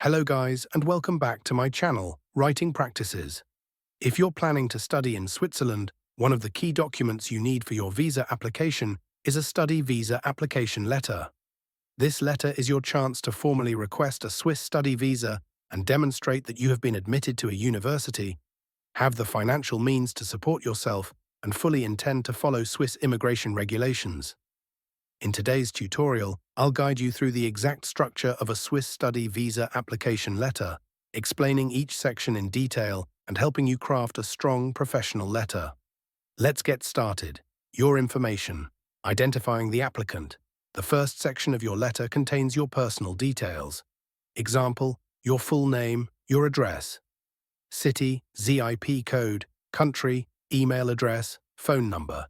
Hello guys, and welcome back to my channel, Writing Practices. If you're planning to study in Switzerland, one of the key documents you need for your visa application is a study visa application letter. This letter is your chance to formally request a Swiss study visa and demonstrate that you have been admitted to a university, have the financial means to support yourself, and fully intend to follow Swiss immigration regulations. In today's tutorial, I'll guide you through the exact structure of a Swiss study visa application letter, explaining each section in detail and helping you craft a strong professional letter. Let's get started. Your information. Identifying the applicant. The first section of your letter contains your personal details. Example, your full name, your address. City, ZIP code, country, email address, phone number.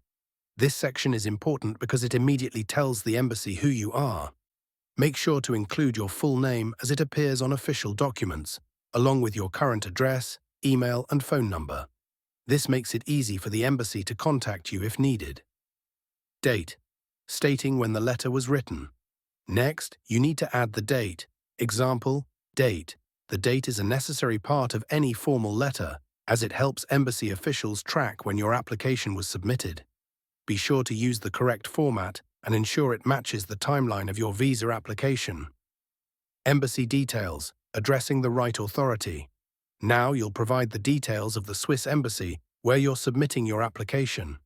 This section is important because it immediately tells the embassy who you are. Make sure to include your full name as it appears on official documents, along with your current address, email, and phone number. This makes it easy for the embassy to contact you if needed. Date, stating when the letter was written. Next, you need to add the date. Example, date. The date is a necessary part of any formal letter, as it helps embassy officials track when your application was submitted. Be sure to use the correct format and ensure it matches the timeline of your visa application. Embassy details, addressing the right authority. Now you'll provide the details of the Swiss embassy where you're submitting your application.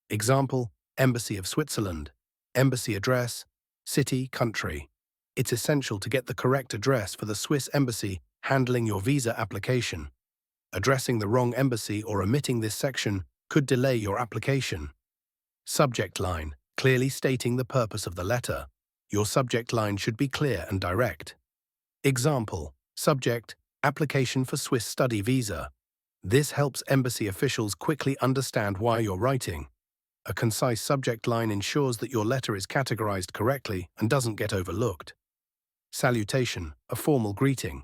Example, Embassy of Switzerland, embassy address, city, country. It's essential to get the correct address for the Swiss embassy handling your visa application. Addressing the wrong embassy or omitting this section could delay your application. Subject line, clearly stating the purpose of the letter. Your subject line should be clear and direct. Example, subject, application for Swiss study visa. This helps embassy officials quickly understand why you're writing. A concise subject line ensures that your letter is categorized correctly and doesn't get overlooked. Salutation, a formal greeting.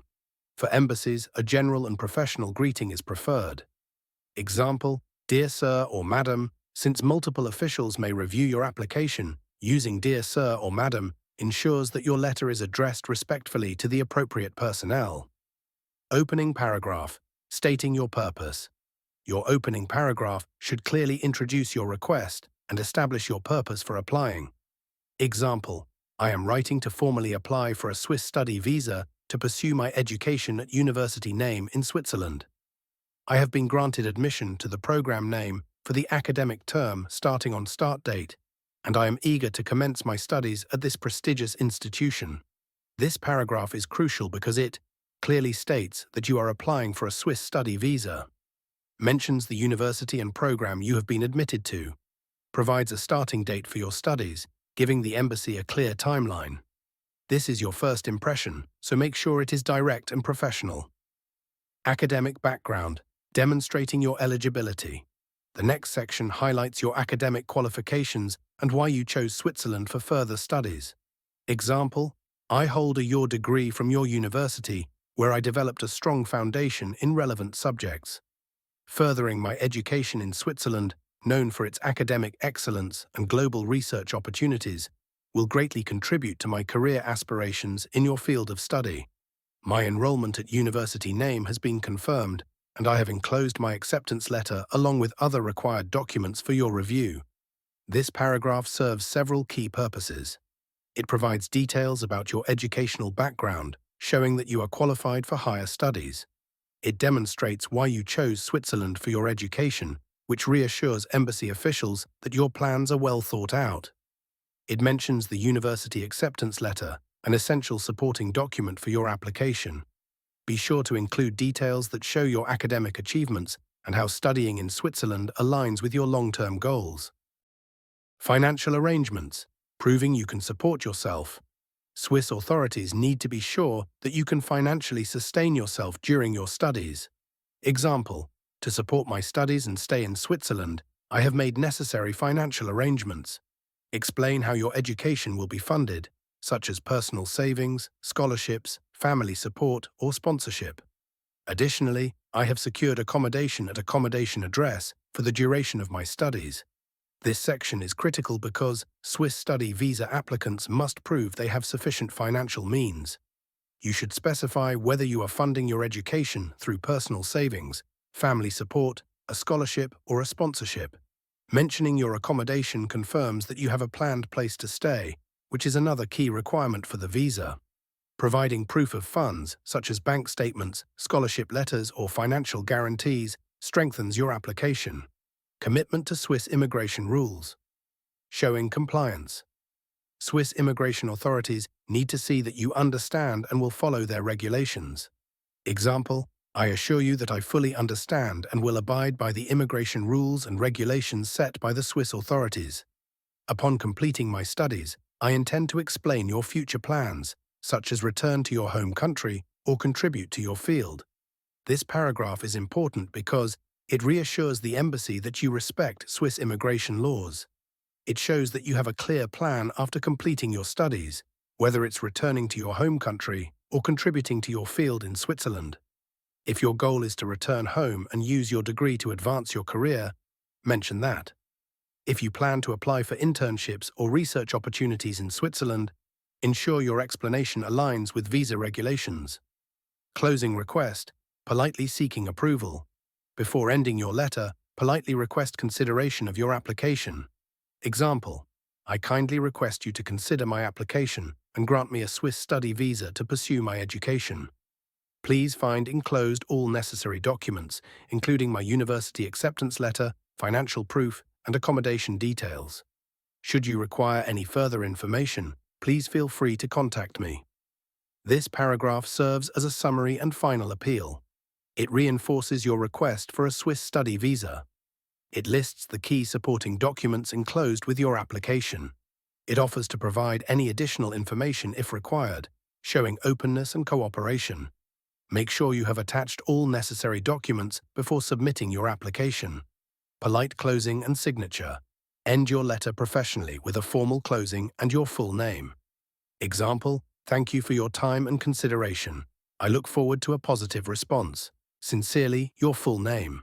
For embassies, a general and professional greeting is preferred. Example, dear sir or madam. Since multiple officials may review your application, using Dear Sir or Madam ensures that your letter is addressed respectfully to the appropriate personnel. Opening paragraph, stating your purpose. Your opening paragraph should clearly introduce your request and establish your purpose for applying. Example, I am writing to formally apply for a Swiss study visa to pursue my education at university name in Switzerland. I have been granted admission to the program name for the academic term starting on start date, and I am eager to commence my studies at this prestigious institution. This paragraph is crucial because it clearly states that you are applying for a Swiss study visa, mentions the university and program you have been admitted to, provides a starting date for your studies, giving the embassy a clear timeline. This is your first impression, so make sure it is direct and professional. Academic background, demonstrating your eligibility. The next section highlights your academic qualifications and why you chose Switzerland for further studies. Example, I hold a your degree from your university where I developed a strong foundation in relevant subjects. Furthering my education in Switzerland, known for its academic excellence and global research opportunities, will greatly contribute to my career aspirations in your field of study. My enrollment at university name has been confirmed, and I have enclosed my acceptance letter along with other required documents for your review. This paragraph serves several key purposes. It provides details about your educational background, showing that you are qualified for higher studies. It demonstrates why you chose Switzerland for your education, which reassures embassy officials that your plans are well thought out. It mentions the university acceptance letter, an essential supporting document for your application. Be sure to include details that show your academic achievements and how studying in Switzerland aligns with your long-term goals. Financial arrangements, proving you can support yourself. Swiss authorities need to be sure that you can financially sustain yourself during your studies. Example, to support my studies and stay in Switzerland, I have made necessary financial arrangements. Explain how your education will be funded, such as personal savings, scholarships, family support, or sponsorship. Additionally, I have secured accommodation at accommodation address for the duration of my studies. This section is critical because Swiss study visa applicants must prove they have sufficient financial means. You should specify whether you are funding your education through personal savings, family support, a scholarship, or a sponsorship. Mentioning your accommodation confirms that you have a planned place to stay, which is another key requirement for the visa. Providing proof of funds, such as bank statements, scholarship letters, or financial guarantees, strengthens your application. Commitment to Swiss immigration rules. Showing compliance. Swiss immigration authorities need to see that you understand and will follow their regulations. Example, I assure you that I fully understand and will abide by the immigration rules and regulations set by the Swiss authorities. Upon completing my studies, I intend to explain your future plans, such as return to your home country or contribute to your field. This paragraph is important because it reassures the embassy that you respect Swiss immigration laws. It shows that you have a clear plan after completing your studies, whether it's returning to your home country or contributing to your field in Switzerland. If your goal is to return home and use your degree to advance your career, mention that. If you plan to apply for internships or research opportunities in Switzerland, ensure your explanation aligns with visa regulations. Closing request, politely seeking approval. Before ending your letter, politely request consideration of your application. Example, I kindly request you to consider my application and grant me a Swiss study visa to pursue my education. Please find enclosed all necessary documents, including my university acceptance letter, financial proof, and accommodation details. Should you require any further information, please feel free to contact me. This paragraph serves as a summary and final appeal. It reinforces your request for a Swiss study visa. It lists the key supporting documents enclosed with your application. It offers to provide any additional information if required, showing openness and cooperation. Make sure you have attached all necessary documents before submitting your application. Polite closing and signature. End your letter professionally with a formal closing and your full name. Example, thank you for your time and consideration. I look forward to a positive response. Sincerely, your full name.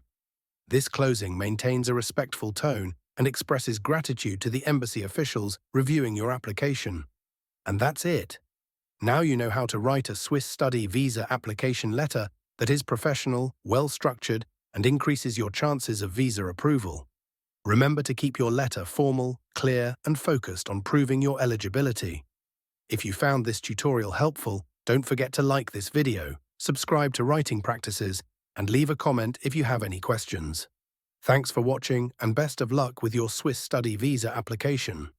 This closing maintains a respectful tone and expresses gratitude to the embassy officials reviewing your application. And that's it. Now you know how to write a Swiss study visa application letter that is professional, well-structured, and increases your chances of visa approval. Remember to keep your letter formal, clear, and focused on proving your eligibility. If you found this tutorial helpful, don't forget to like this video, subscribe to Writing Practices, and leave a comment if you have any questions. Thanks for watching and best of luck with your Swiss study visa application.